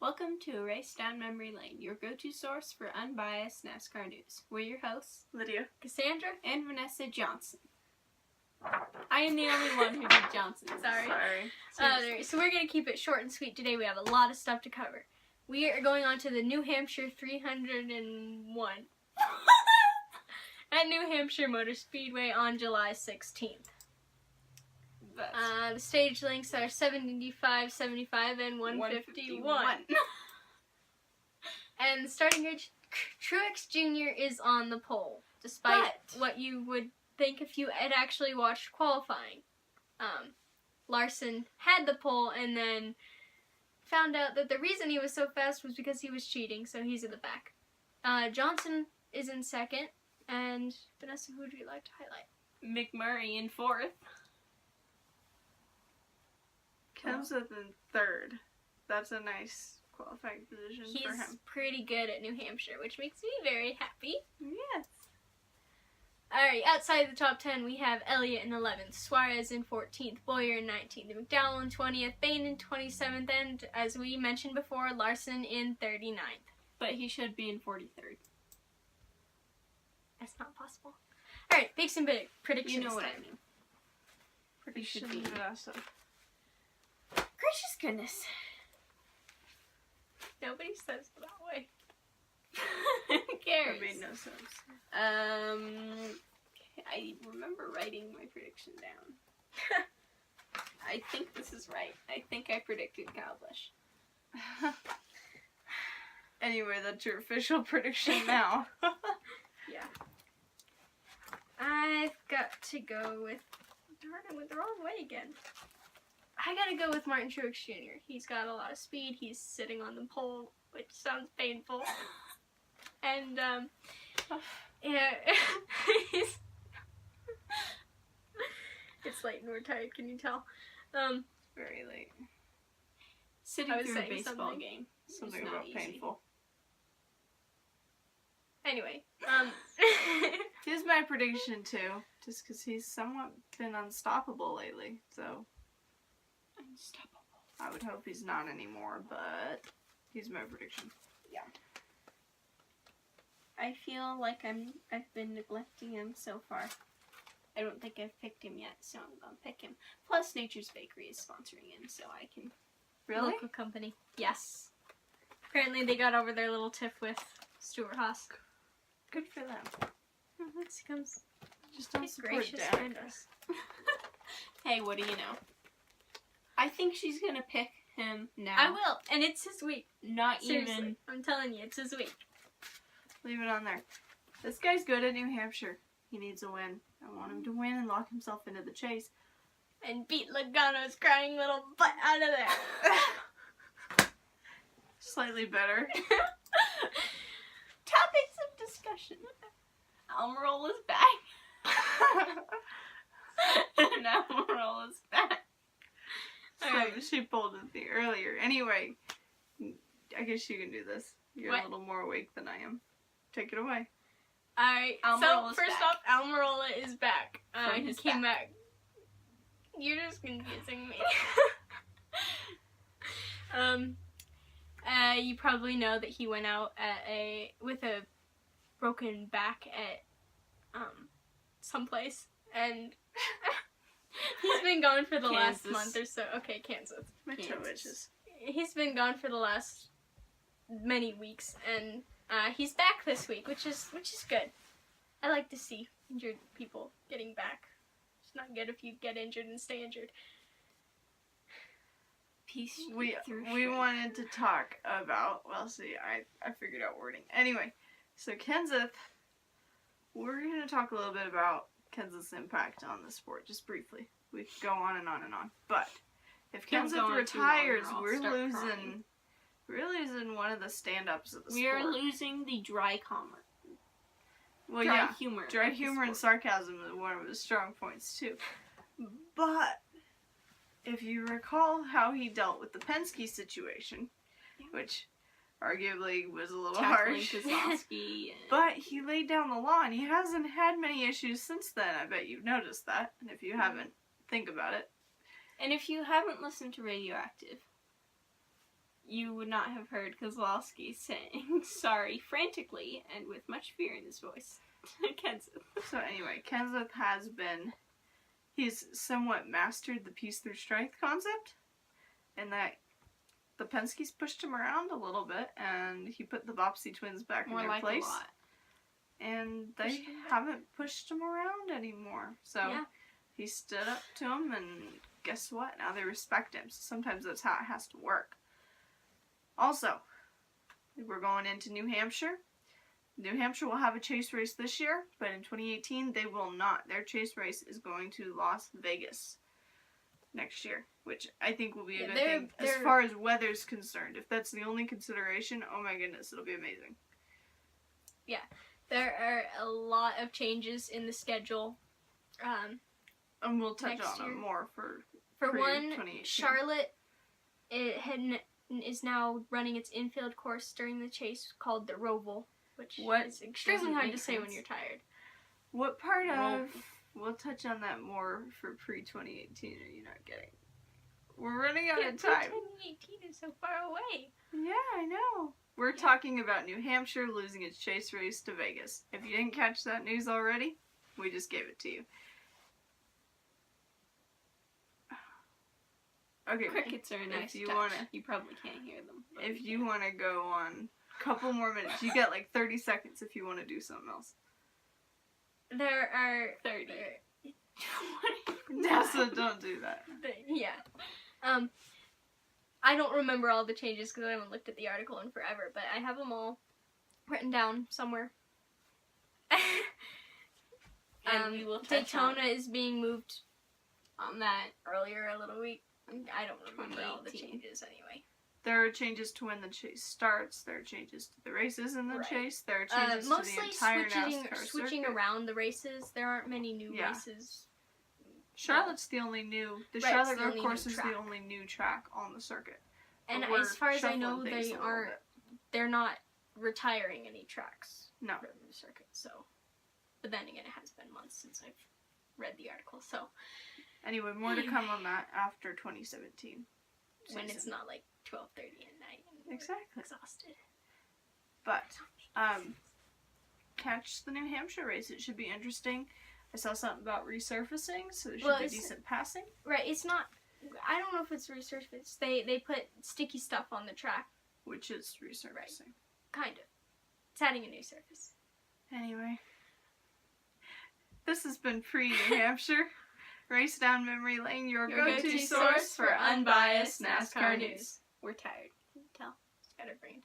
Welcome to A Race Down Memory Lane, your go-to source for unbiased NASCAR news. We're your hosts, Lydia, Cassandra, and Vanessa Johnson. I am the only one who did Johnson. Sorry. So we're going to keep it short and sweet today. We have a lot of stuff to cover. We are going on to the New Hampshire 301 at New Hampshire Motor Speedway on July 16th. The stage lengths are 75, 75, and 151. And the starting grid, Truex Jr. is on the pole, despite what you would think if you had actually watched qualifying. Larson had the pole and then found out that the reason he was so fast was because he was cheating, so he's in the back. Johnson is in second, and Vanessa, who would you like to highlight? McMurray in fourth. Kenseth in third. That's a nice qualifying position for him. He's pretty good at New Hampshire, which makes me very happy. Yes. Alright, outside the top 10, we have Elliott in 11th, Suarez in 14th, Bowyer in 19th, McDowell in 20th, Bain in 27th, and, as we mentioned before, Larson in 39th. But he should be in 43rd. That's not possible. Alright, picks and predictions. You know what I mean. Prediction Should be. Vanessa. Gracious goodness. Nobody says it that way. Who cares? That made no sense. I remember writing my prediction down. I think this is right. I think I predicted Kyle Busch. Anyway, that's your official prediction now. Yeah. I've got to go with... Darn, I went the wrong way again. I gotta go with Martin Truex Jr. He's got a lot of speed. He's sitting on the pole, which sounds painful. And, yeah, it's late and we're tired, can you tell? Very late. Sitting I was through a saying baseball something. game. Something It's not about easy. painful. Anyway, Here's my prediction too, just because he's somewhat been unstoppable lately, so Unstoppable. I would hope he's not anymore, but he's my prediction. Yeah. I feel like I've been neglecting him so far. I don't think I've picked him yet, so I'm gonna pick him. Plus, Nature's Bakery is sponsoring him, so I can. Really? local company. Yes. Apparently they got over their little tiff with Stuart Haas. Good for them. He comes Just don't He's support gracious friend Danica. us. Hey, what do you know? I think she's gonna pick him now. I will, and it's his week. Not Seriously, even. I'm telling you, it's his week. Leave it on there. This guy's good at New Hampshire. He needs a win. I want him to win and lock himself into the chase. And beat Logano's crying little butt out of there. Slightly better. Topics of discussion. Almirola is back. And Almirola is back. So she pulled it the earlier. Anyway, I guess you can do this. You're What? a little more awake than I am. Take it away. Alright, so Almirola's first back. off, Almirola is back. From He his came back. You're just confusing me. You probably know that he went out with a broken back at someplace, and he's been gone for the last Kansas. month or so. Okay, Kansas. My toe Kansas. itches. He's been gone for the last many weeks, and he's back this week, which is good. I like to see injured people getting back. It's not good if you get injured and stay injured. Peace. We through we shit. wanted to talk about, well, see, I figured out wording. Anyway, so Kenseth, we're going to talk a little bit about Kenseth's impact on the sport, just briefly. We could go on and on and on. But if Don't go Kenseth on too retires, long or I'll we're start losing crying. one of the stand-ups of the We sport. are losing the dry humor. Well, Dry yeah. humor. Dry of the humor and sport. sarcasm is one of his strong points, too. But if you recall how he dealt with the Penske situation, which arguably was a little Tackling harsh, Keselowski and but he laid down the law and he hasn't had many issues since then. I bet you've noticed that. And if you haven't, think about it. And if you haven't listened to Radioactive, you would not have heard Kozlowski saying sorry frantically and with much fear in his voice. Kenseth. So anyway, Kenseth he's somewhat mastered the peace through strength concept, and that the Penske's pushed him around a little bit, and he put the Bopsy twins back More in their like place. a lot. And they Pushed him back. haven't pushed him around anymore. So Yeah. he stood up to him, and guess what? Now they respect him. So sometimes that's how it has to work. Also, we're going into New Hampshire. New Hampshire will have a chase race this year, but in 2018 they will not. Their chase race is going to Las Vegas next year, which I think will be a good thing as far as weather's concerned. If that's the only consideration, oh my goodness, it'll be amazing. Yeah, there are a lot of changes in the schedule. And we'll touch Next on year. it more for one, 2018. Charlotte is now running its infield course during the chase called the Roval, which is extremely doesn't hard make to say when sense? you're tired. What part Well- of... We'll touch on that more for pre-2018 are you not getting? We're running out of time. 2018 is so far away. Yeah, I know. We're talking about New Hampshire losing its chase race to Vegas. If you didn't catch that news already, we just gave it to you. Okay, Crickets are a nice you touch. wanna- You probably can't hear them. but if we you can. want to go on a couple more minutes, you get like 30 seconds if you want to do something else. There are 30. Nessa, don't do that. Yeah. I don't remember all the changes because I haven't looked at the article in forever, but I have them all written down somewhere. And we will touch Daytona on is being moved that. earlier a little week. I don't remember all the 2018. changes anyway. There are changes to when the chase starts. There are changes to the races in the Right. chase. There are changes to the Mostly entire switching NASCAR around the races. There aren't many new Yeah. races. Charlotte's the only new. The Right, Charlotte it's the Road only Course new is track. the only new track on the circuit. And But we're as far as I know, shuffling things they a little aren't. bit. They're not retiring any tracks No. from the circuit. So, but then again, it has been months since I've read the article. So Anyway, more to come on that after 2017. when it's season. not like 12:30 at night and we're Exactly. exhausted. But catch the New Hampshire race. It should be interesting. I saw something about resurfacing, so there should be it's- decent passing. Right, it's not. I don't know if it's resurfaced. They put sticky stuff on the track, Which is resurfacing. kind of. It's adding a new surface. Anyway. This has been pre-New Hampshire. Race Down Memory Lane, your go-to source for unbiased NASCAR news. We're tired. Can you tell? Scatterbrained.